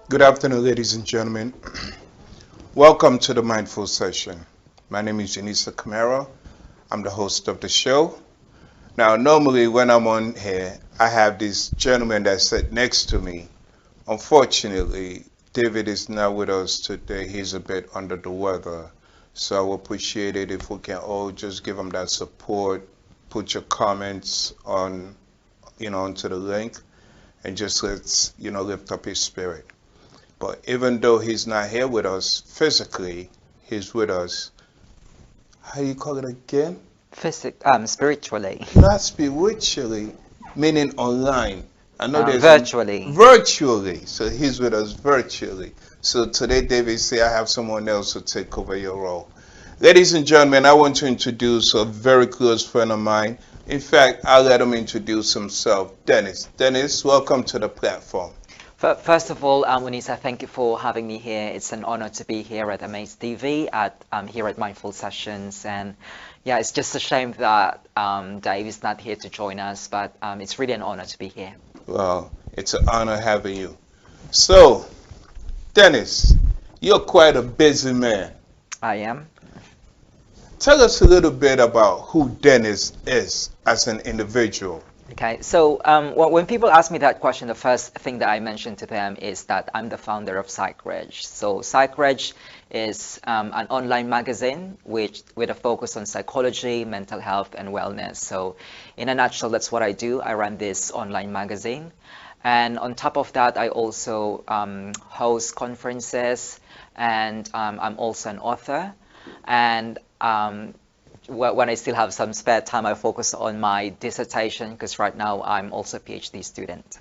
Good afternoon, ladies and gentlemen. Welcome to the Mindful Session. My name is Unisa Kamara. I'm the host of the show. Now, normally when I'm on here, I have this gentleman that sat next to me. Unfortunately, David is not with us today. He's a bit under the weather. So I would appreciate it if we can all just give him that support, put your comments on, onto the link, and just let's, lift up his spirit. But even though he's not here with us physically, he's with us. How you call it again? Spiritually. Not spiritually, meaning online. I know there's virtually. Virtually. So he's with us virtually. So today, David say I have someone else to take over your role. Ladies and gentlemen, I want to introduce a very close friend of mine. In fact, I'll let him introduce himself. Dennis. Dennis, welcome to the platform. First of all, Unisa, thank you for having me here. It's an honor to be here at Amaze TV, here at Mindful Sessions. And yeah, it's just a shame that Dave is not here to join us, but it's really an honor to be here. Well, it's an honor having you. So, Dennis, you're quite a busy man. I am. Tell us a little bit about who Dennis is as an individual. Okay, so when people ask me that question, the first thing that I mention to them is that I'm the founder of Psychreg. So Psychreg is an online magazine with a focus on psychology, mental health, and wellness. So in a nutshell, that's what I do. I run this online magazine. And on top of that, I also host conferences, and I'm also an author. And when I still have some spare time, I focus on my dissertation because right now I'm also a PhD student.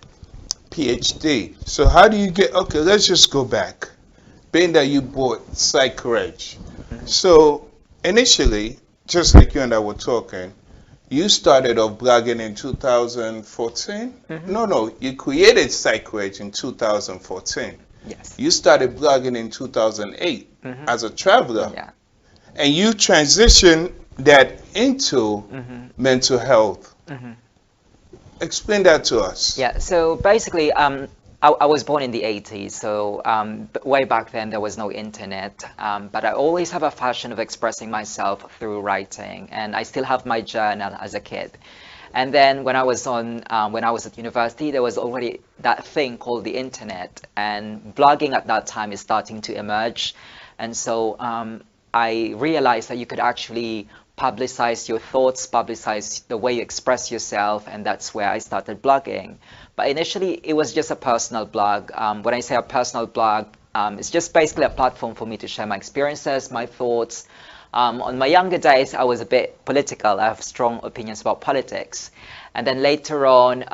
PhD. So how do you get, okay, let's just go back. Being that you bought Psychreg. So initially, just like you and I were talking, you started off blogging in 2014? No, you created Psychreg in 2014. Yes. You started blogging in 2008 as a traveler. Yeah. And you transitioned that into mental health. Explain that to us. Yeah, so basically, I was born in the 80s, so way back then there was no internet, but I always have a passion of expressing myself through writing, and I still have my journal as a kid. And then when I was at university, there was already that thing called the internet, and blogging at that time is starting to emerge, and so I realized that you could actually publicize your thoughts, publicize the way you express yourself, and that's where I started blogging. But initially, it was just a personal blog. When I say a personal blog, it's just basically a platform for me to share my experiences, my thoughts. On my younger days, I was a bit political. I have strong opinions about politics. And then later on,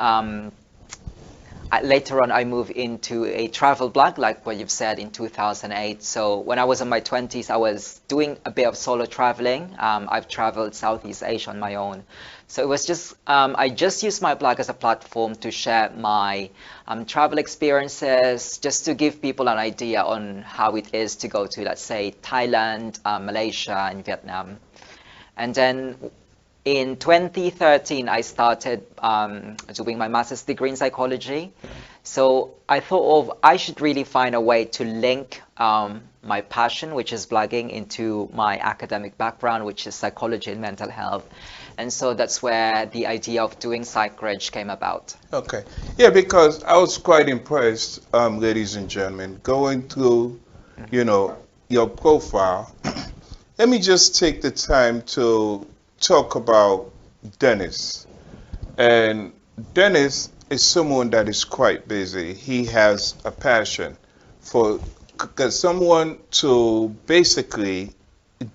I moved into a travel blog, like what you've said, in 2008. So when I was in my 20s, I was doing a bit of solo traveling. I've traveled Southeast Asia on my own. So it was just, I just used my blog as a platform to share my travel experiences, just to give people an idea on how it is to go to, let's say, Thailand, Malaysia, and Vietnam. And then in 2013, I started doing my master's degree in psychology. So I thought I should really find a way to link my passion, which is blogging, into my academic background, which is psychology and mental health. And so that's where the idea of doing Psychreg came about. Okay. Yeah, because I was quite impressed, ladies and gentlemen, going through, your profile. Let me just take the time to talk about Dennis. And Dennis is someone that is quite busy. He has a passion for someone to basically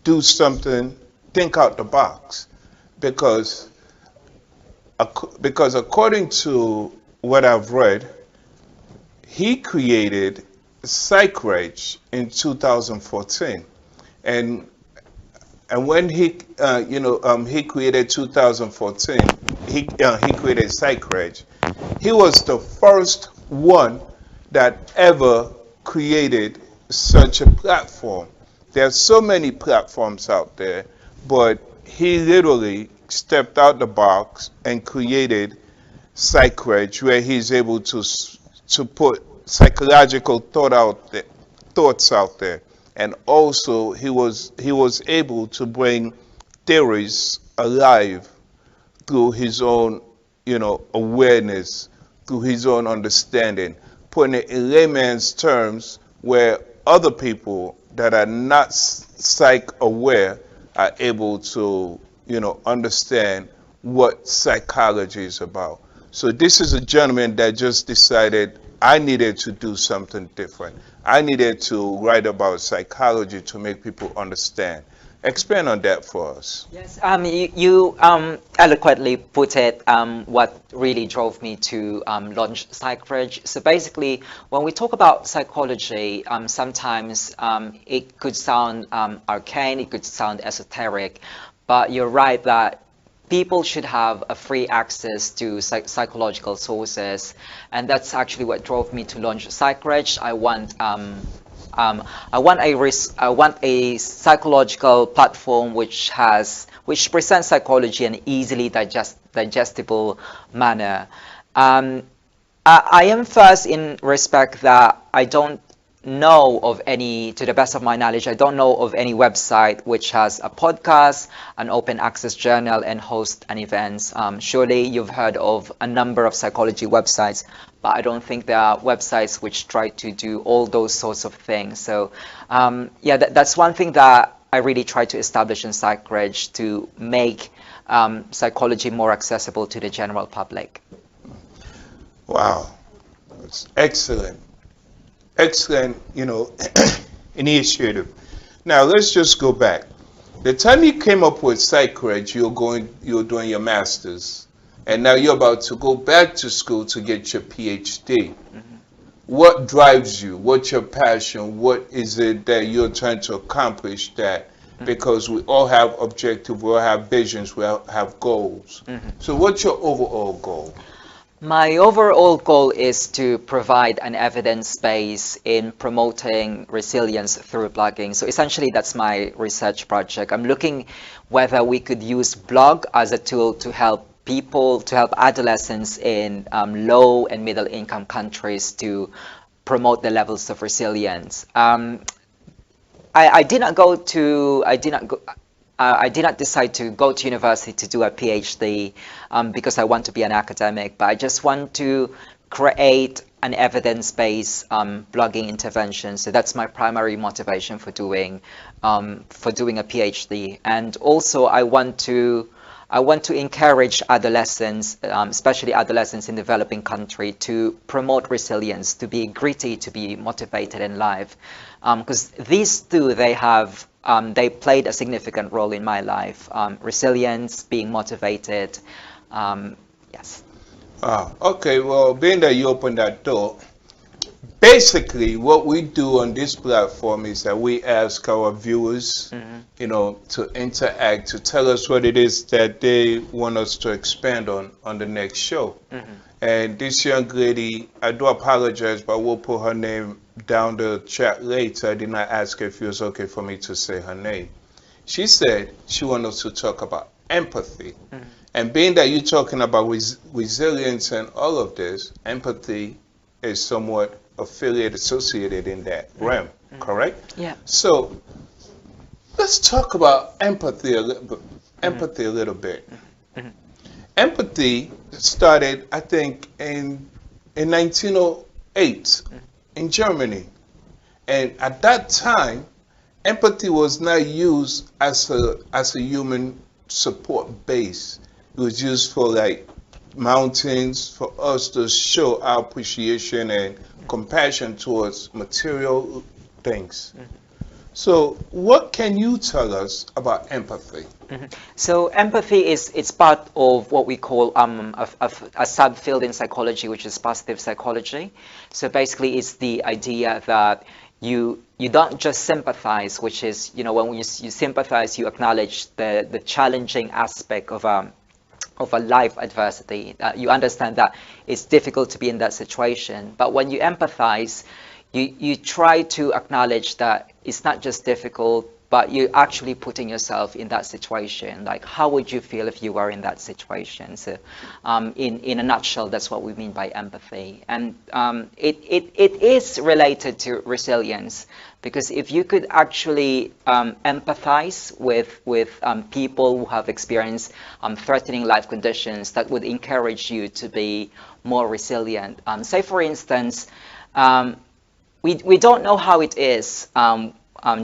do something, think out the box, because according to what I've read, he created Psychreg in 2014, and when he created 2014, he created Psychreg. He was the first one that ever created such a platform. There's so many platforms out there, but he literally stepped out the box and created Psychreg, where he's able to put psychological thoughts out there, and also he was able to bring theories alive through his own, awareness, through his own understanding, putting it in layman's terms where other people that are not psych aware are able to, understand what psychology is about. So this is a gentleman that just decided I needed to do something different. I needed to write about psychology to make people understand. Expand on that for us. Yes, you eloquently put it, what really drove me to launch Psychreg. So basically, when we talk about psychology, sometimes it could sound arcane, it could sound esoteric, but you're right that people should have a free access to psychological sources, and that's actually what drove me to launch Psychreg. I want a psychological platform which presents psychology in an easily digestible manner. I am first in respect that I don't know of any, to the best of my knowledge, I don't know of any website which has a podcast, an open access journal, and host an events. Surely you've heard of a number of psychology websites, but I don't think there are websites which try to do all those sorts of things. So yeah, that's one thing that I really try to establish in Psychreg, to make psychology more accessible to the general public. Wow, that's excellent. Excellent, initiative. Now let's just go back. The time you came up with Psychreg, you were doing your master's, and now you're about to go back to school to get your PhD. Mm-hmm. What drives you? What's your passion? What is it that you're trying to accomplish? That because we all have objectives, we all have visions, we all have goals. Mm-hmm. So what's your overall goal? My overall goal is to provide an evidence base in promoting resilience through blogging. So essentially, that's my research project. I'm looking whether we could use blog as a tool to help people, to help adolescents in low and middle income countries to promote the levels of resilience. I did not decide to go to university to do a PhD because I want to be an academic, but I just want to create an evidence-based blogging intervention. So that's my primary motivation for doing a PhD. And also, I want to encourage adolescents, especially adolescents in developing country, to promote resilience, to be gritty, to be motivated in life, because these two, they played a significant role in my life. Resilience, being motivated. Yes. Okay, well, being that you opened that door, basically what we do on this platform is that we ask our viewers, to interact, to tell us what it is that they want us to expand on the next show. And this young lady, I do apologize, but we'll put her name down the chat later. I did not ask her if it was okay for me to say her name. She said she wanted us to talk about empathy. And being that you're talking about resilience and all of this, empathy is somewhat associated in that realm, correct? Yeah. So let's talk about empathy a little bit. Empathy started, I think, in 1908 in Germany. And at that time, empathy was not used as a human support base. It was used for like mountains, for us to show our appreciation and compassion towards material things. So what can you tell us about empathy? So empathy it's part of what we call a subfield in psychology, which is positive psychology. So basically, it's the idea that you don't just sympathize, which is, when you sympathize, you acknowledge the challenging aspect of a life adversity. You understand that it's difficult to be in that situation, but when you empathize, you try to acknowledge that it's not just difficult, but you're actually putting yourself in that situation. Like, how would you feel if you were in that situation? So, in a nutshell, that's what we mean by empathy. And it is related to resilience, because if you could actually empathize with people who have experienced threatening life conditions, that would encourage you to be more resilient. Say, for instance, we don't know how it is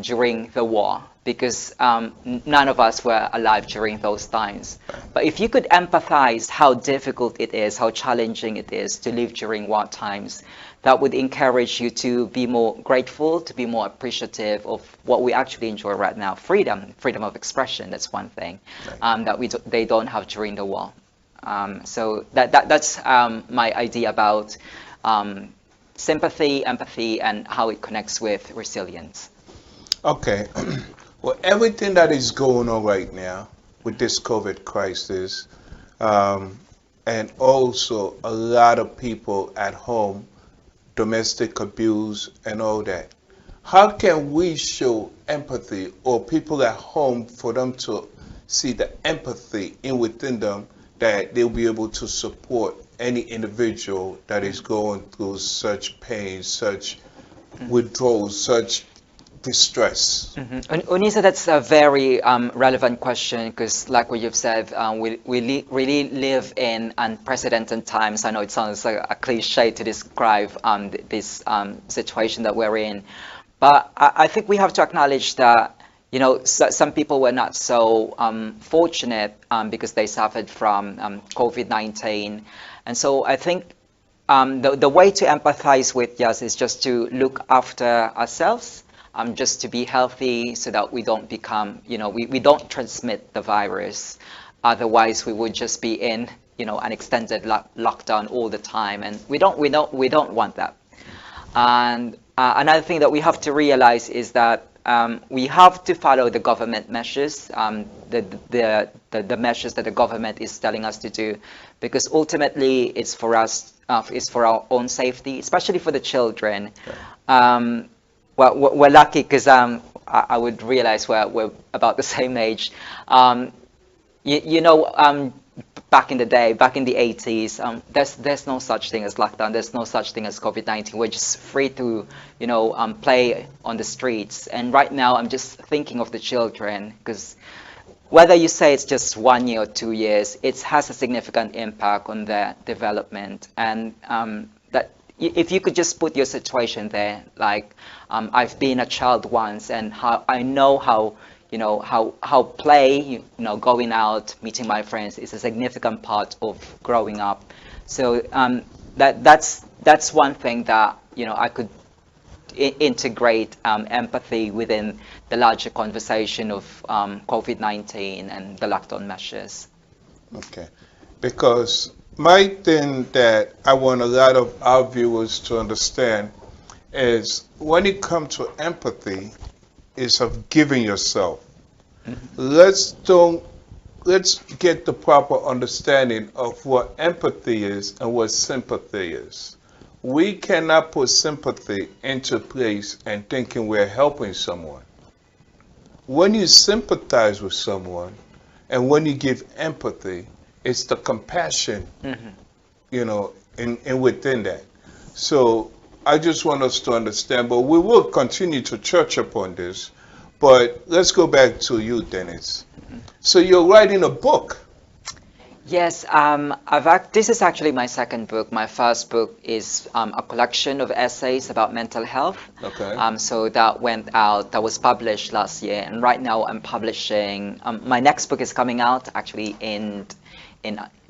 during the war, because none of us were alive during those times. But if you could empathize how difficult it is, how challenging it is to live during war times, that would encourage you to be more grateful, to be more appreciative of what we actually enjoy right now. Freedom of expression, that's one thing that they don't have during the war. So that's my idea about sympathy, empathy, and how it connects with resilience. Okay. Well, everything that is going on right now with this COVID crisis, and also a lot of people at home, domestic abuse and all that, how can we show empathy, or people at home, for them to see the empathy in within them, that they'll be able to support any individual that is going through such pain, such withdrawal, such distress? Unisa, that's a very relevant question, because like what you've said, we really live in unprecedented times. I know it sounds like a cliche to describe this situation that we're in, but I think we have to acknowledge that, you know, some people were not so fortunate because they suffered from COVID-19. And so I think the way to empathize with us is just to look after ourselves, just to be healthy, so that we don't become, you know, we don't transmit the virus. Otherwise, we would just be in, you know, an extended lockdown all the time, and we don't want that. And another thing that we have to realize is that we have to follow the government measures, the measures that the government is telling us to do, because ultimately it's for us, it's for our own safety, especially for the children. Well, we're lucky because I would realize we're about the same age. You know, back in the day, back in the 80s, there's no such thing as lockdown. There's no such thing as COVID-19. We're just free to, you know, play on the streets. And right now, I'm just thinking of the children, because whether you say it's just 1 year or 2 years, it has a significant impact on their development. And that if you could just put your situation there, like I've been a child once, and how I know how, you know, how play, you know, going out, meeting my friends is a significant part of growing up. So that's one thing that, you know, I could integrate empathy within the larger conversation of COVID-19 and the lockdown measures. Okay, because my thing that I want a lot of our viewers to understand is, when it comes to empathy, is of giving yourself. Let's get the proper understanding of what empathy is and what sympathy is. We cannot put sympathy into place and thinking we're helping someone. When you sympathize with someone and when you give empathy, it's the compassion, you know, in within that. So I just want us to understand, but we will continue to touch upon this. But let's go back to you, Dennis. So you're writing a book. Yes, this is actually my second book. My first book is a collection of essays about mental health. Okay. So that went out, that was published last year, and right now I'm publishing. My next book is coming out actually in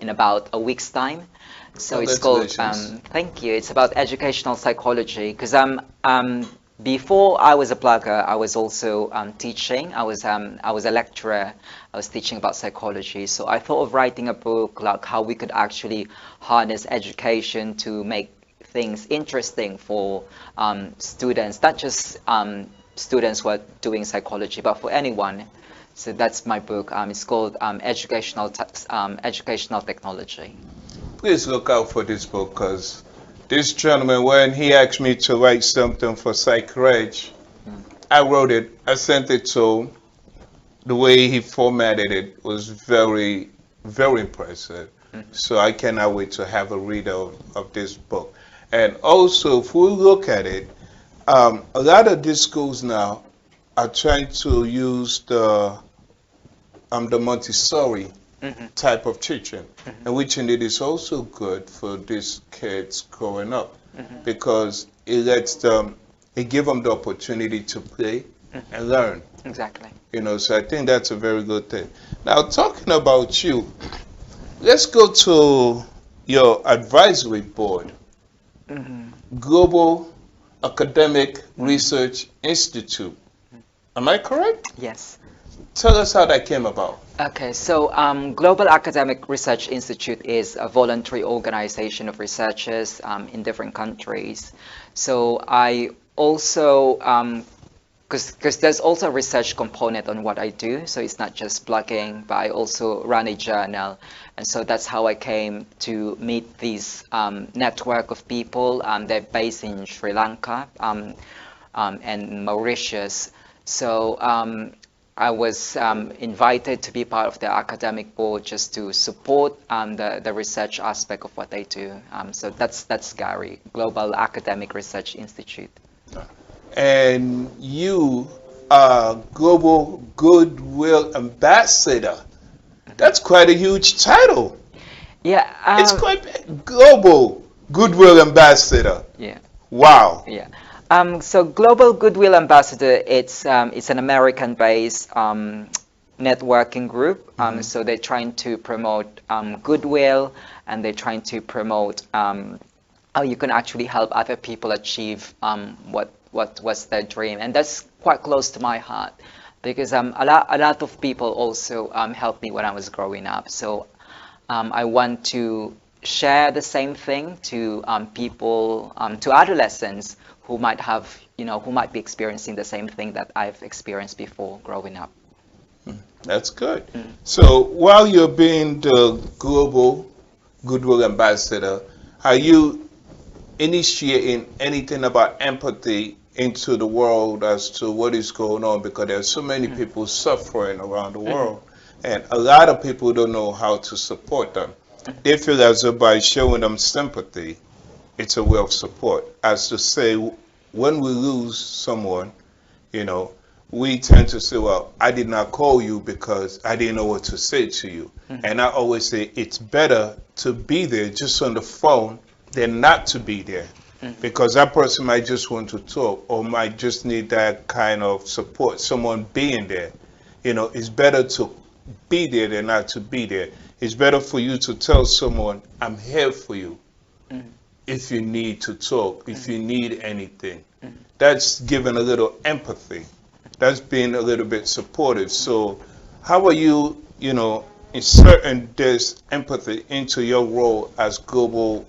about a week's time. So it's called. Thank you. It's about educational psychology, because before I was a blogger, I was also teaching. I was a lecturer. I was teaching about psychology. So I thought of writing a book, like how we could actually harness education to make things interesting for students, not just students who are doing psychology, but for anyone. So that's my book. It's called Educational Technology. Please look out for this book, because this gentleman, when he asked me to write something for Psychreg, I wrote it, I sent it to the way he formatted it was very, very impressive. So I cannot wait to have a read of this book. And also, if we look at it, a lot of these schools now are trying to use the Montessori type of teaching, and which indeed is also good for these kids growing up because it lets them, it gives them the opportunity to play and learn. Exactly. You know, so I think that's a very good thing. Now, talking about you, let's go to your advisory board, Global Academic Research Institute. Am I correct? Yes. Tell us how that came about. Okay, so Global Academic Research Institute is a voluntary organization of researchers in different countries. So I also, because there's also a research component on what I do, so it's not just blogging, but I also run a journal. And so that's how I came to meet this network of people. They're based in Sri Lanka and Mauritius. So I was invited to be part of the academic board just to support the research aspect of what they do. So that's Gary, Global Academic Research Institute. And you are Global Goodwill Ambassador. That's quite a huge title. Yeah. It's quite big. Global Goodwill Ambassador. Yeah. Wow. Yeah. So Global Goodwill Ambassador, it's an American-based networking group. So they're trying to promote goodwill, and they're trying to promote how you can actually help other people achieve what was their dream. And that's quite close to my heart because a lot of people also helped me when I was growing up. So I want to share the same thing to people, to adolescents who might have, who might be experiencing the same thing that I've experienced before growing up. That's good. So while you're being the Global Goodwill Ambassador, are you initiating anything about empathy into the world as to what is going on? Because there's so many people suffering around the world, and a lot of people don't know how to support them. They feel as though by showing them sympathy, it's a way of support. As to say, when we lose someone, we tend to say, well, I did not call you because I didn't know what to say to you. And I always say it's better to be there just on the phone than not to be there. Because that person might just want to talk or might just need that kind of support, someone being there. It's better to be there than not to be there. It's better for you to tell someone, I'm here for you. If you need to talk, if you need anything. That's giving a little empathy. That's being a little bit supportive. So how are you, inserting this empathy into your role as global,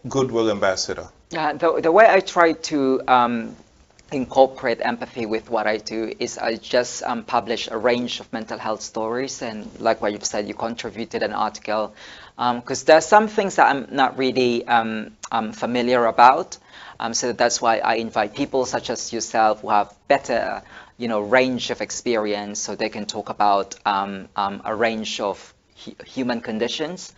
Goodwill Ambassador? The way I try to incorporate empathy with what I do is I just publish a range of mental health stories, and like what you've said, you contributed an article because there are some things that I'm not really familiar about, so that's why I invite people such as yourself who have better range of experience, so they can talk about a range of human conditions.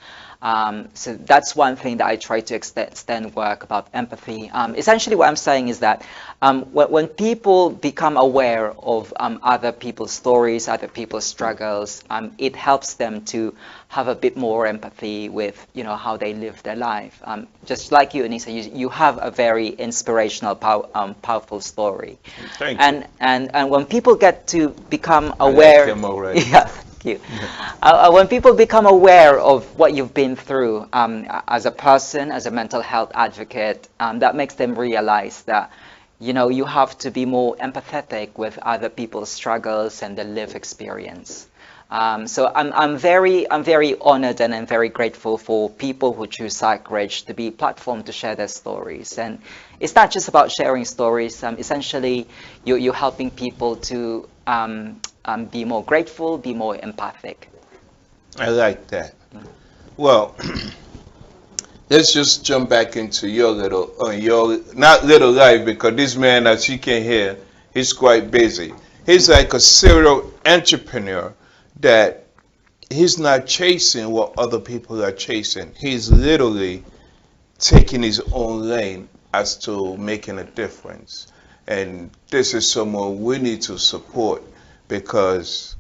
So that's one thing that I try to extend work about empathy. Essentially what I'm saying is that when people become aware of other people's stories, other people's struggles, it helps them to have a bit more empathy with how they live their life. Just like you, Unisa, you have a very inspirational, powerful story. Thank you. And when people get to become aware, I like him already. Yeah. When people become aware of what you've been through as a person, as a mental health advocate, that makes them realize that you have to be more empathetic with other people's struggles and their lived experience. So I'm very honored and I'm very grateful for people who choose Psychreg to be a platform to share their stories. And it's not just about sharing stories. Essentially, you're helping people to be more grateful, be more empathic. I like that. Well, let's just jump back into your not little life, because this man, as you can hear, He's quite busy. He's like a serial entrepreneur that he's not chasing what other people are chasing. He's literally taking his own lane as to making a difference. And this is someone we need to support because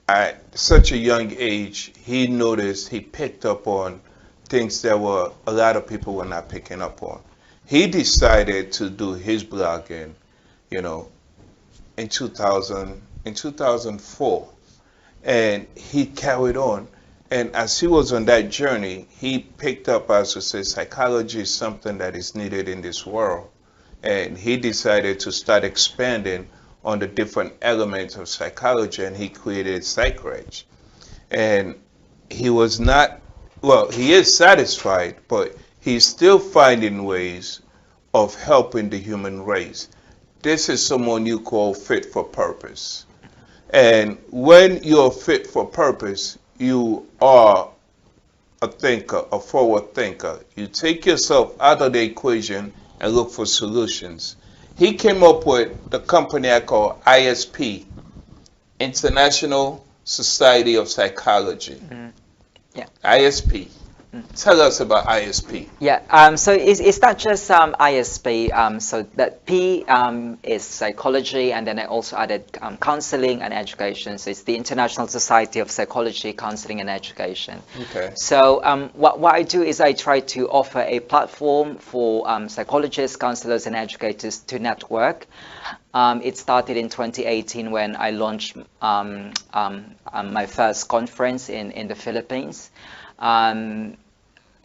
at such a young age, he noticed, he picked up on things that were a lot of people were not picking up on. He decided to do his blogging, you know, in 2004, and he carried on. And as he was on that journey, he picked up, as I say, psychology is something that is needed in this world. And he decided to start expanding on the different elements of psychology, and he created Psychreg. And he was not, well, he is satisfied, but he's still finding ways of helping the human race. This is someone you call fit for purpose. And when you're fit for purpose, you are a thinker, a forward thinker. You take yourself out of the equation and look for solutions. He came up with the company I call ISP, International Society of Psychology. Yeah. ISP. Tell us about ISP. Yeah, so it's not just ISP, so that P is psychology, and then I also added counseling and education. So it's the International Society of Psychology, Counseling and Education. Okay. So what I do is I try to offer a platform for psychologists, counselors, and educators to network. It started in 2018 when I launched my first conference in the Philippines.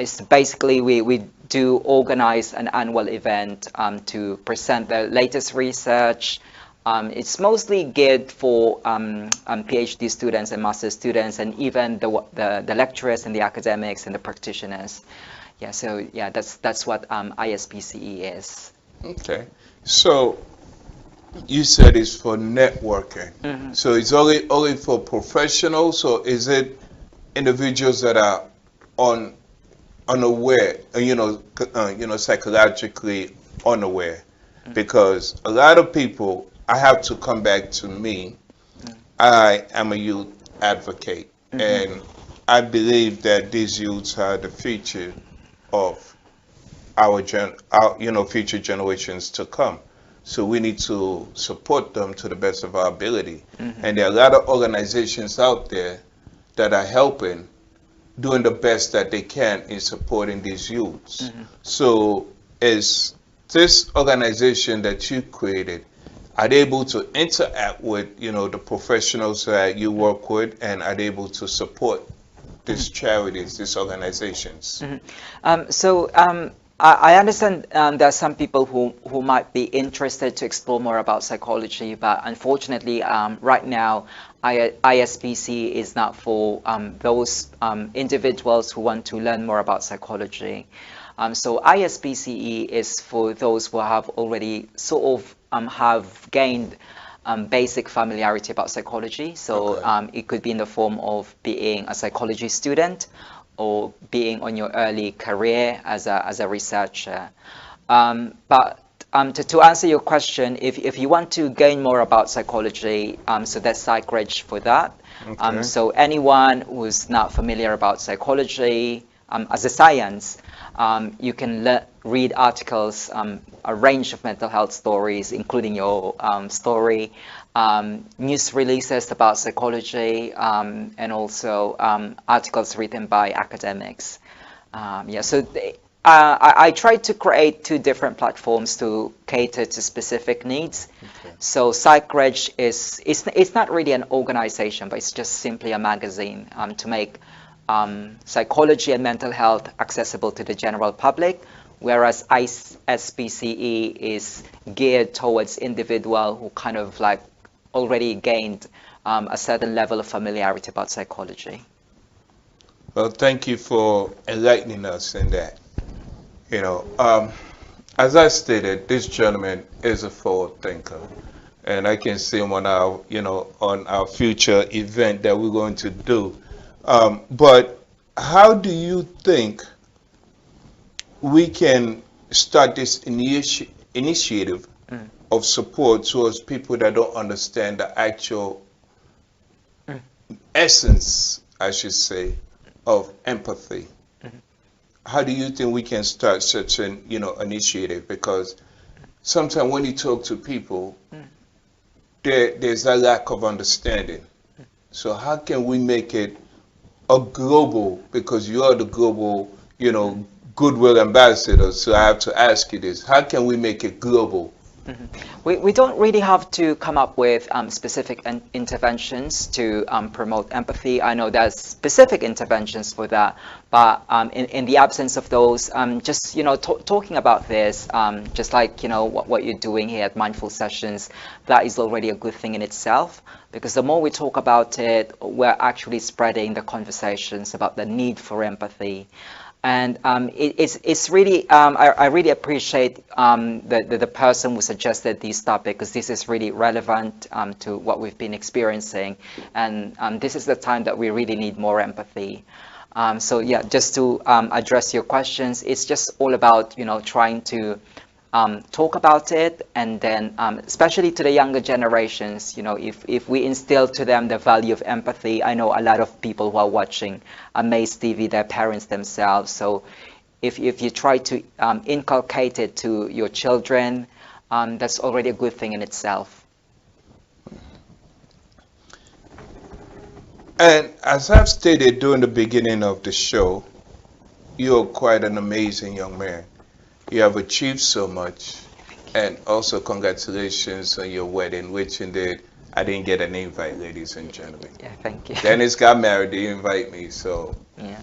It's basically we do organize an annual event to present the latest research. It's mostly geared for PhD students and master's students, and even the lecturers and the academics and the practitioners. Yeah, so yeah, that's what ISPCE is. Okay. So you said it's for networking. Mm-hmm. So it's only for professionals, or is it individuals that are unaware, psychologically unaware? Because a lot of people, I have to come back to me. I am a youth advocate, and I believe that these youths are the future of our future generations to come. So we need to support them to the best of our ability. And there are a lot of organizations out there that are helping, doing the best that they can in supporting these youths. So is this organization that you created, are they able to interact with, the professionals that you work with, and are they able to support these charities, these organizations? I understand there are some people who might be interested to explore more about psychology, but unfortunately, right now, ISPC is not for those individuals who want to learn more about psychology. So ISPCE is for those who have already sort of have gained basic familiarity about psychology. So it could be in the form of being a psychology student, or being on your early career as a researcher. But to answer your question, if you want to gain more about psychology, so that's Psychreg for that. Okay. So anyone who's not familiar about psychology as a science, you can read articles, a range of mental health stories, including your story, news releases about psychology, and also articles written by academics. So I tried to create two different platforms to cater to specific needs. Okay. So Psychreg it's not really an organization, but it's just simply a magazine to make psychology and mental health accessible to the general public, whereas ISPCE is geared towards individual who kind of like already gained a certain level of familiarity about psychology. Well, thank you for enlightening us in that. As I stated, this gentleman is a forward thinker, and I can see him on our future event that we're going to do. But how do you think we can start this initiative Mm. of support towards people that don't understand the actual Mm. essence, I should say, of empathy. Mhm. How do you think we can start such an initiative? Because sometimes when you talk to people, Mm. there's a lack of understanding. So how can we make it a global? Because you are the global, goodwill ambassador. So I have to ask you this: how can we make it global? Mhm. We don't really have to come up with specific interventions to promote empathy. I know there's specific interventions for that, but in the absence of those, just talking about this, just like what you're doing here at Mindful Sessions, that is already a good thing in itself. Because the more we talk about it, we're actually spreading the conversations about the need for empathy. And it's really I really appreciate the person who suggested this topic, because this is really relevant to what we've been experiencing, and this is the time that we really need more empathy. So yeah, just to address your questions, it's just all about trying to talk about it, and then especially to the younger generations, if we instill to them the value of empathy. I know a lot of people who are watching Amaze TV, their parents themselves. So if you try to inculcate it to your children, that's already a good thing in itself. And as I've stated during the beginning of the show, you're quite an amazing young man. You have achieved so much, and also congratulations on your wedding, which indeed I didn't get an invite, ladies and gentlemen. Yeah, thank you. Dennis got married, they invite me, so Yeah,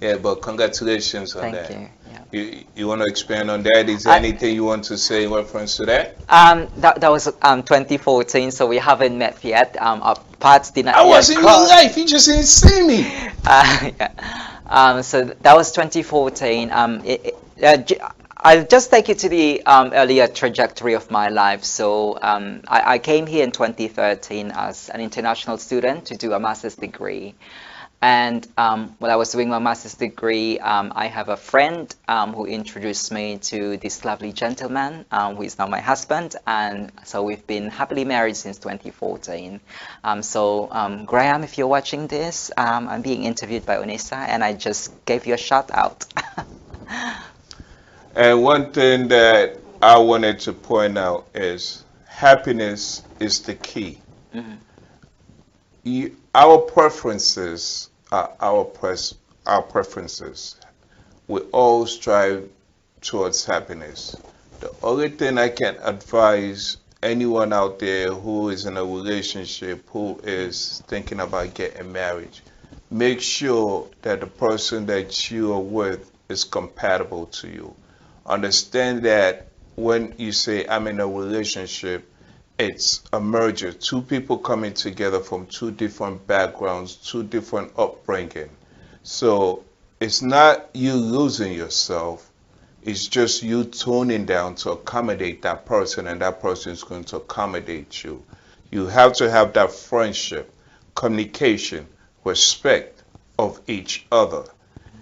yeah, but congratulations on thank that. you. Yeah. You want to expand on that? Is there I, anything you want to say in reference to that? that was 2014, so we haven't met yet. Our paths did I not was yet in your cross. life, you just didn't see me. Yeah. So that was 2014. I'll just take you to the earlier trajectory of my life. So I came here in 2013 as an international student to do a master's degree. And while I was doing my master's degree, I have a friend who introduced me to this lovely gentleman who is now my husband. And so we've been happily married since 2014. Graham, if you're watching this, I'm being interviewed by Unisa, and I just gave you a shout out. And one thing that I wanted to point out is happiness is the key. Mhm. Our preferences are our preferences. We all strive towards happiness. The only thing I can advise anyone out there who is in a relationship, who is thinking about getting married, make sure that the person that you are with is compatible to you. Understand that when you say I'm in a relationship, it's a merger. Two people coming together from two different backgrounds, two different upbringing. So it's not you losing yourself. It's just you toning down to accommodate that person, and that person is going to accommodate you. You have to have that friendship, communication, respect of each other.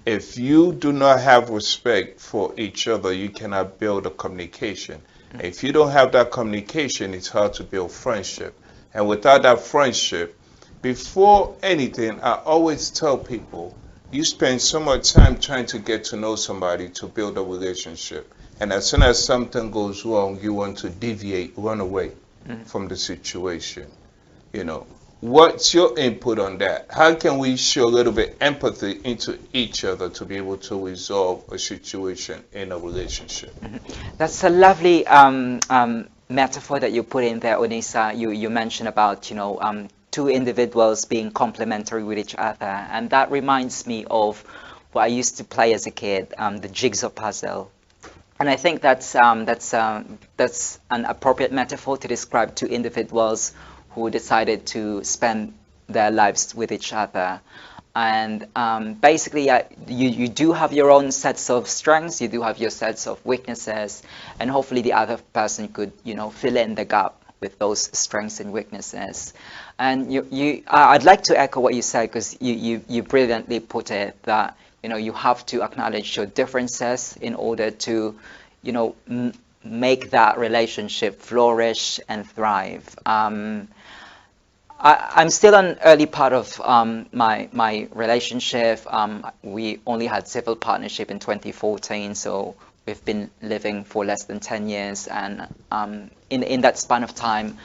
If you do not have respect for each other, you cannot build a communication. If you don't have that communication, it's hard to build friendship. And without that friendship, before anything, I always tell people, you spend so much time trying to get to know somebody to build a relationship. And as soon as something goes wrong, you want to deviate, run away from the situation. You know, what's your input on that? How can we show a little bit empathy into each other to be able to resolve a situation in a relationship? That's a lovely metaphor that you put in there, Onisa. You mentioned about two individuals being complementary with each other, and that reminds me of what I used to play as a kid, the jigsaw puzzle. And I think that's an appropriate metaphor to describe two individuals who decided to spend their lives with each other. And basically, you do have your own sets of strengths, you do have your sets of weaknesses, and hopefully the other person could, fill in the gap with those strengths and weaknesses. And I'd like to echo what you said, because you brilliantly put it that, you have to acknowledge your differences in order to, make that relationship flourish and thrive. I'm still an early part of my relationship. We only had civil partnership in 2014, so we've been living for less than 10 years, and in that span of time,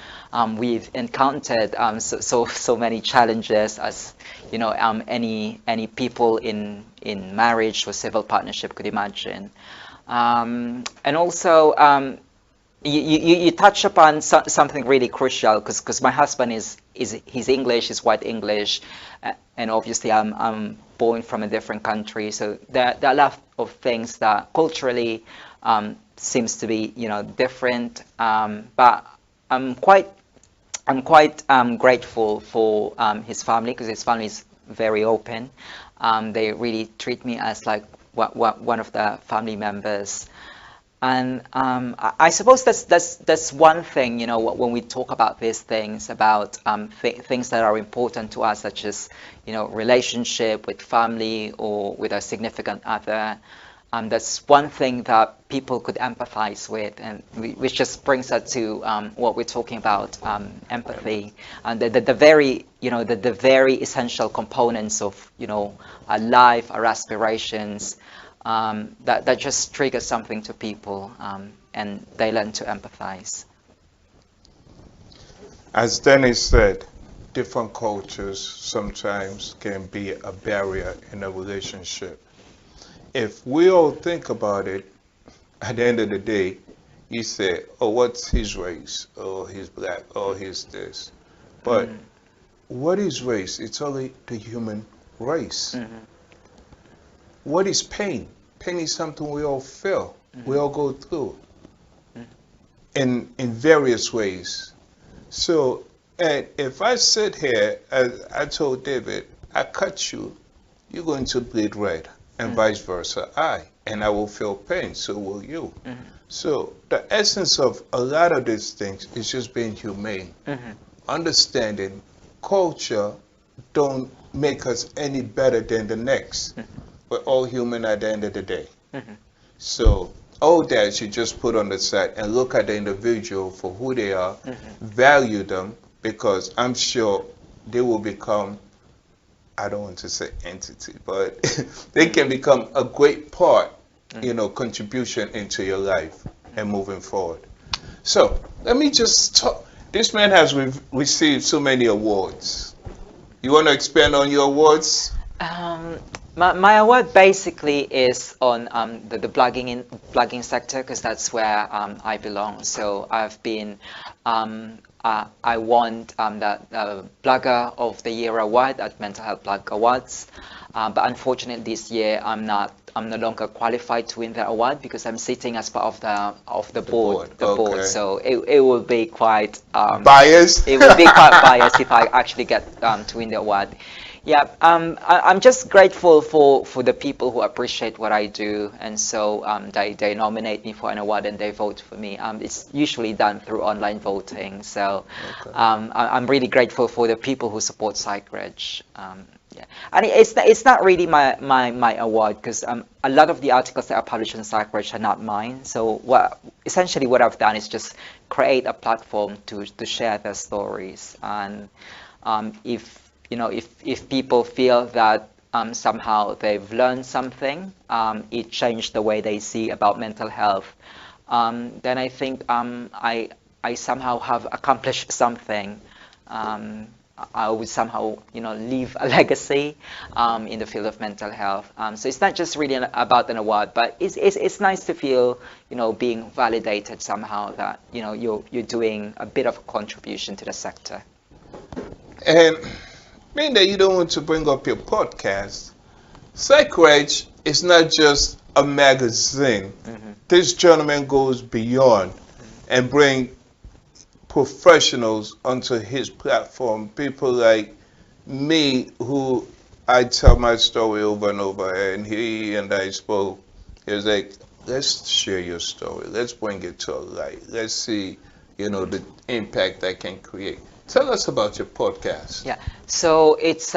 we've encountered so many challenges, as you know, any people in marriage or civil partnership could imagine. And also, you touch upon something really crucial, because my husband is he's English, he's white English, and obviously I'm born from a different country, so there are a lot of things that culturally seems to be, you know, different. But I'm quite grateful for his family, because his family is very open. They really treat me as like one of the family members. And I suppose that's one thing, you know, when we talk about these things, about things that are important to us, such as, you know, relationship with family or with a significant other. That's one thing that people could empathize with, and which just brings us to what we're talking about, empathy, and the very, you know, the very essential components of, you know, our life, our aspirations. That just triggers something to people, and they learn to empathize. As Dennis said, different cultures sometimes can be a barrier in a relationship. If we all think about it, at the end of the day, you say, oh, what's his race? Oh, he's black. Oh, he's this. But what is race? It's only the human race. What is pain? Pain is something we all feel, we all go through in various ways. So, and if I sit here, as I told David, I cut you, you're going to bleed red, and vice versa, and I will feel pain, so will you. So the essence of a lot of these things is just being humane, understanding culture don't make us any better than the next. We're all human at the end of the day. So all that you just put on the side and look at the individual for who they are, value them, because I'm sure they will become, I don't want to say entity, but they can become a great part, you know, contribution into your life and moving forward. So let me just talk. This man has received so many awards. You want to expand on your awards? My award basically is on the blogging sector, because that's where I belong. So I've been I won the Blogger of the Year award at Mental Health Blog Awards, but unfortunately this year I'm no longer qualified to win the award, because I'm sitting as part of the board. Board. So it will be quite biased. It will be quite biased if I actually get to win the award. Yeah, I'm just grateful for the people who appreciate what I do, and so they nominate me for an award and they vote for me. It's usually done through online voting, so I'm really grateful for the people who support Psychreg. Yeah, and it's not really my award, because a lot of the articles that are published on Psychreg are not mine. So essentially what I've done is just create a platform to share their stories, and if you know, if people feel that somehow they've learned something, it changed the way they see about mental health, then I think I somehow have accomplished something. I would somehow, you know, leave a legacy in the field of mental health. So it's not just really about an award, but it's nice to feel, you know, being validated somehow, that, you know, you're doing a bit of a contribution to the sector. And being that you don't want to bring up your podcast, Psychreg is not just a magazine. This gentleman goes beyond and bring professionals onto his platform, people like me, who I tell my story over and over, and he and I spoke. He was like, let's share your story, let's bring it to a light, let's see, you know, the impact that can create. Tell us about your podcast. Yeah, so it's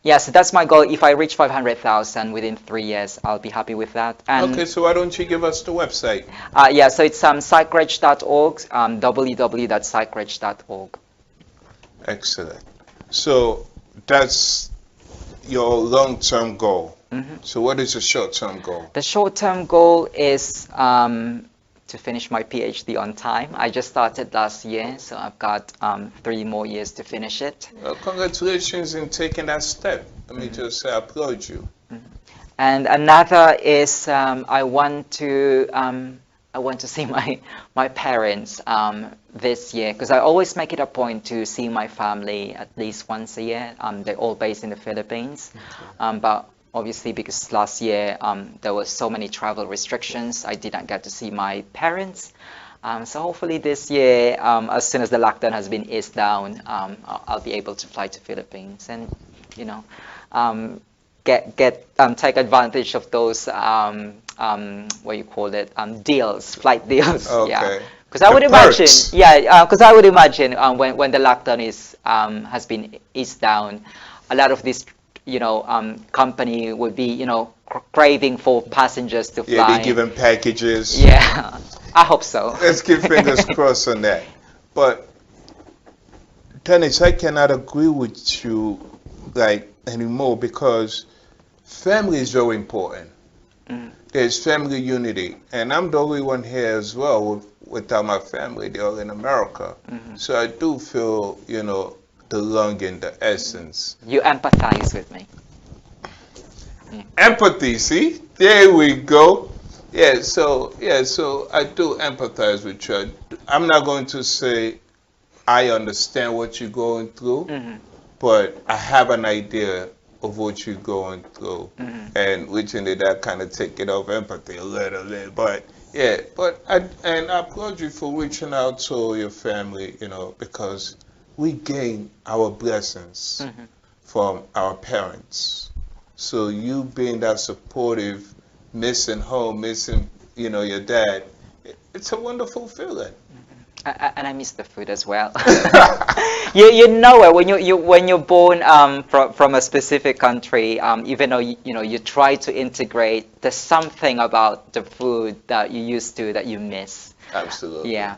Yeah, so that's my goal. If I reach 500,000 within 3 years, I'll be happy with that. And Okay, so why don't you give us the website? yeah, so it's psychreg.org, www.psychreg.org. Excellent. So that's your long-term goal. So what is your short-term goal? The short-term goal is to finish my PhD on time. I just started last year, so I've got 3 more years to finish it. Well, congratulations in taking that step. Let me just say, I applaud you. And another is I want to see my parents this year, because I always make it a point to see my family at least once a year. They're all based in the Philippines, but obviously because last year there were so many travel restrictions, I didn't get to see my parents. So hopefully this year, as soon as the lockdown has been eased down, I'll be able to fly to Philippines and, you know, take advantage of those what you call it, deals, flight deals. Okay. Yeah. Because I would perks. imagine, yeah, because I would imagine when the lockdown is has been eased down, a lot of these, you know, company would be, you know, craving for passengers to fly. Yeah, they're giving packages. Yeah, I hope so. Let's keep fingers crossed on that. But Dennis, I cannot agree with you like anymore, because family is very important. There's family unity, and I'm the only one here as well without my family. They're all in America. So I do feel, you know, the longing, the essence. You empathize with me. Empathy, see? There we go. So I do empathize with you. I'm not going to say I understand what you're going through, but I have an idea of what you're going through, and which in that kind of take it off empathy a little bit. But yeah, I applaud you for reaching out to your family, you know, because we gain our blessings from our parents. So you being that supportive, missing home, missing, you know, your dad, it's a wonderful feeling. And I miss the food as well. You know it when you're born from a specific country. Even though you know you try to integrate, there's something about the food that you used to that you miss. Absolutely. Yeah.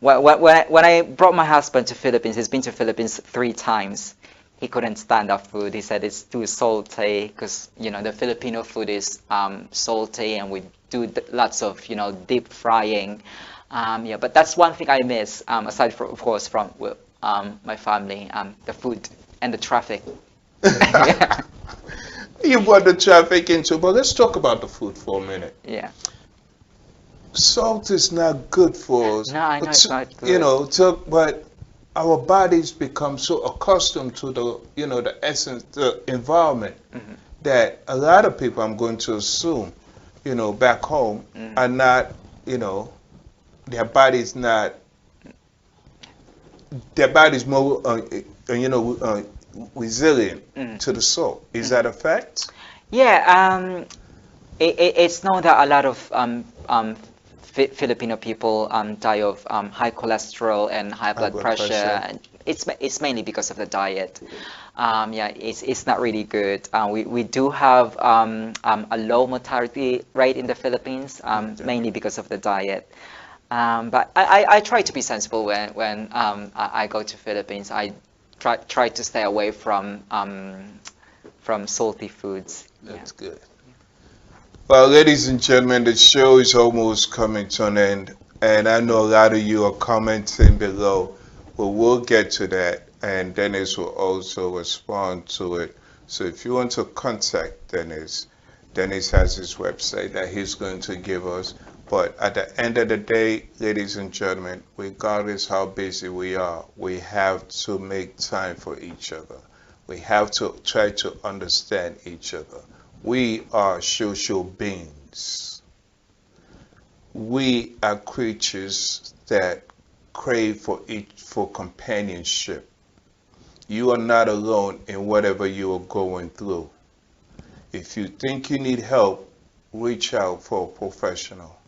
When I brought my husband to Philippines, he's been to Philippines 3 times. He couldn't stand our food. He said it's too salty, because you know the Filipino food is salty, and we do lots of, you know, deep frying. Yeah, but that's one thing I miss, aside from, of course, from my family, the food and the traffic. Yeah. You brought the traffic into, but let's talk about the food for a minute. Yeah. Salt is not good for us. No, I know it's not good. You know, but our bodies become so accustomed to the, you know, the essence, the environment, that a lot of people, I'm going to assume, you know, back home are not, you know, their body's more, you know, resilient to the salt. Is that a fact? Yeah. It's known that a lot of Filipino people die of high cholesterol and high blood pressure. And it's mainly because of the diet. Yeah, it's not really good. We do have a low mortality rate in the Philippines, mainly because of the diet. But I try to be sensible when I go to Philippines. I try to stay away from salty foods. That's good. Well, ladies and gentlemen, the show is almost coming to an end, and I know a lot of you are commenting below, but we'll get to that, and Dennis will also respond to it. So if you want to contact Dennis, Dennis has his website that he's going to give us. But at the end of the day, ladies and gentlemen, regardless how busy we are, we have to make time for each other. We have to try to understand each other. We are social beings. We are creatures that crave for companionship. You are not alone in whatever you are going through. If you think you need help, reach out for a professional.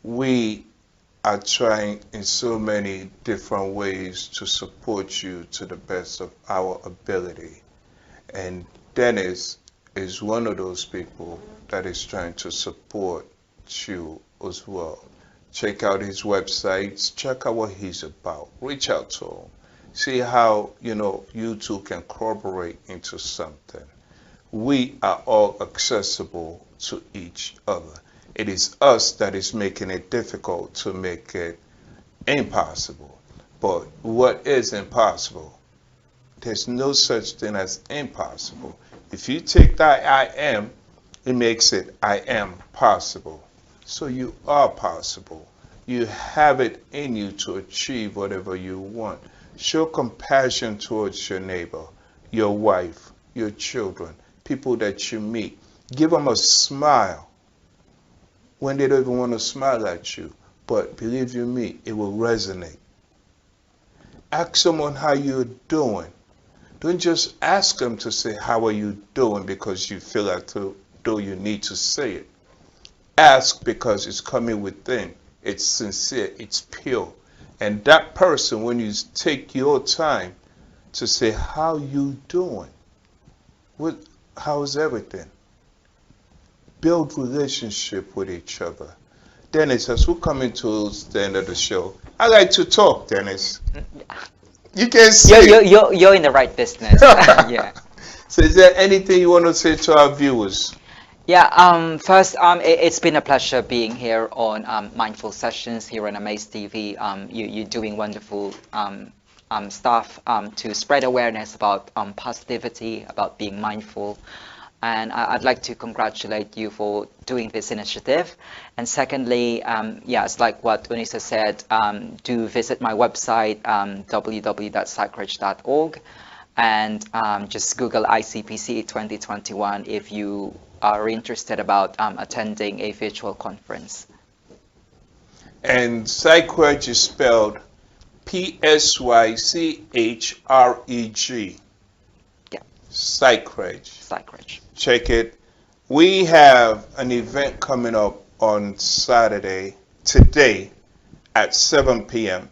We are trying in so many different ways to support you to the best of our ability. And Dennis is one of those people that is trying to support you as well. Check out his websites, check out what he's about, reach out to him. See how, you two can corroborate into something. We are all accessible to each other. It is us that is making it difficult to make it impossible. But what is impossible? There's no such thing as impossible. If you take that I am, it makes it I am possible. So you are possible. You have it in you to achieve whatever you want. Show compassion towards your neighbor, your wife, your children, people that you meet. Give them a smile when they don't even want to smile at you. But believe you me, it will resonate. Ask someone how you're doing. Don't just ask them to say, how are you doing, because you feel like though you need to say it. Ask because it's coming within. It's sincere. It's pure. And that person, when you take your time to say, how you doing? How's everything? Build relationship with each other. Dennis, as we come into the end of the show, I like to talk, Dennis. You can see. You're in the right business. Yeah. So is there anything you want to say to our viewers? Yeah, first, it's been a pleasure being here on Mindful Sessions here on Amaze TV. You're doing wonderful stuff to spread awareness about positivity, about being mindful. And I'd like to congratulate you for doing this initiative. And secondly, it's like what Unisa said, do visit my website, www.psychreg.org, and just Google ICPC 2021 if you are interested about attending a virtual conference. And Psychreg is spelled P-S-Y-C-H-R-E-G. Yeah. Psychreg. Psychreg. Check it. We have an event coming up on Saturday, today, at 7 p.m.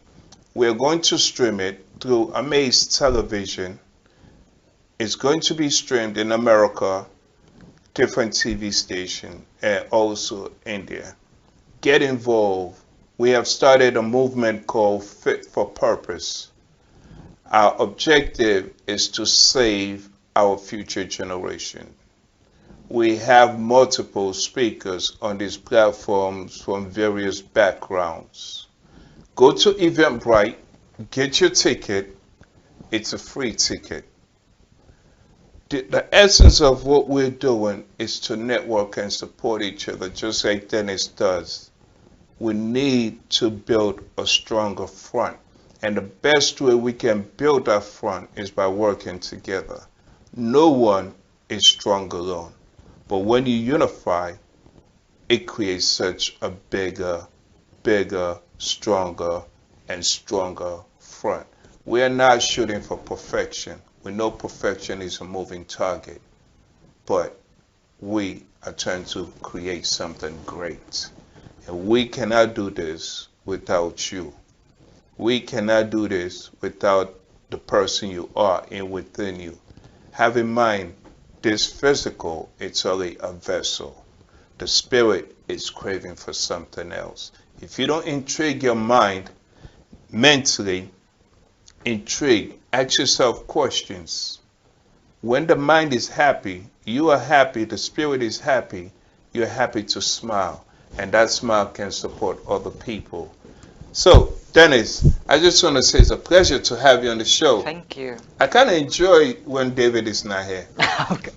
We're going to stream it through Amaze Television. It's going to be streamed in America, different TV station, and also India. Get involved. We have started a movement called Fit for Purpose. Our objective is to save our future generation. We have multiple speakers on these platforms from various backgrounds. Go to Eventbrite, get your ticket. It's a free ticket. The essence of what we're doing is to network and support each other, just like Dennis does. We need to build a stronger front. And the best way we can build that front is by working together. No one is strong alone. But when you unify, it creates such a bigger, stronger, and stronger front. We are not shooting for perfection. We know perfection is a moving target. But we are trying to create something great. And we cannot do this without you. We cannot do this without the person you are and within you. Have in mind, this physical, it's only a vessel. The spirit is craving for something else. If you don't intrigue your mind mentally, ask yourself questions. When the mind is happy, you are happy, the spirit is happy, you're happy to smile. And that smile can support other people. So, Dennis, I just want to say it's a pleasure to have you on the show. Thank you. I kind of enjoy when David is not here. Okay.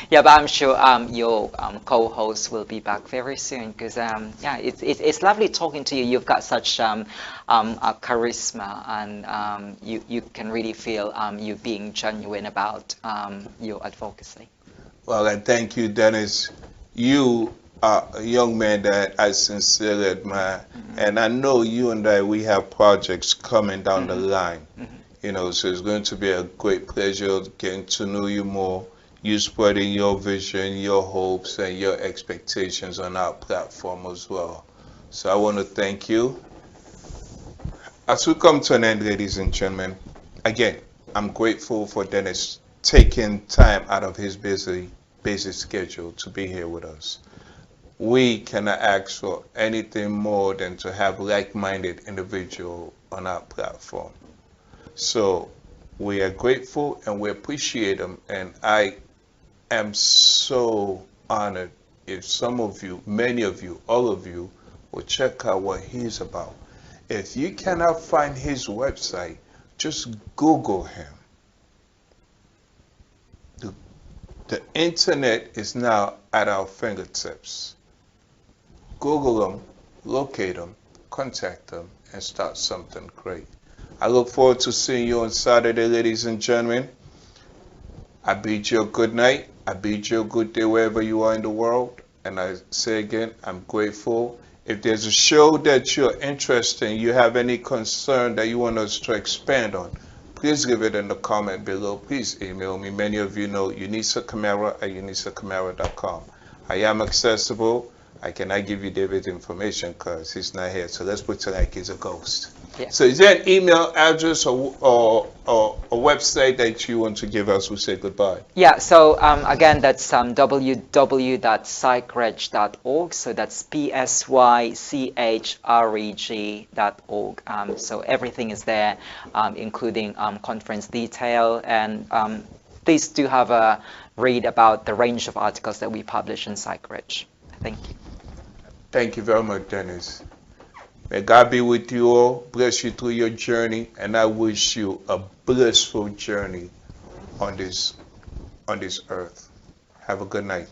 Yeah, but I'm sure your co-host will be back very soon because it's lovely talking to you. You've got such a charisma, and you can really feel you being genuine about your advocacy. Well, and thank you, Dennis. You are a young man that I sincerely admire, and I know you and we have projects coming down the line. So it's going to be a great pleasure getting to know you more. You spreading your vision, your hopes, and your expectations on our platform as well. So I want to thank you. As we come to an end, ladies and gentlemen, again, I'm grateful for Dennis taking time out of his busy schedule to be here with us. We cannot ask for anything more than to have like-minded individual on our platform. So we are grateful and we appreciate him, and I am so honored if some of you, many of you, all of you will check out what he's about. If you cannot find his website, just Google him. The internet is now at our fingertips. Google him, locate him, contact him, and start something great. I look forward to seeing you on Saturday, ladies and gentlemen. I bid you a good night. I bid you a good day wherever you are in the world. And I say again, I'm grateful. If there's a show that you're interested in, you have any concern that you want us to expand on, please give it in the comment below. Please email me. Many of you know Unisa Kamara at unisakamara.com. I am accessible. I cannot give you David's information because he's not here. So let's pretend like he's a ghost. Yeah. So is there an email address or a website that you want to give us? We say goodbye. Yeah, so again, that's www.psychreg.org. So that's psychreg.org. So everything is there, including conference detail. And please do have a read about the range of articles that we publish in Psychreg. Thank you. Thank you very much, Dennis. May God be with you all, bless you through your journey, and I wish you a blissful journey on this earth. Have a good night.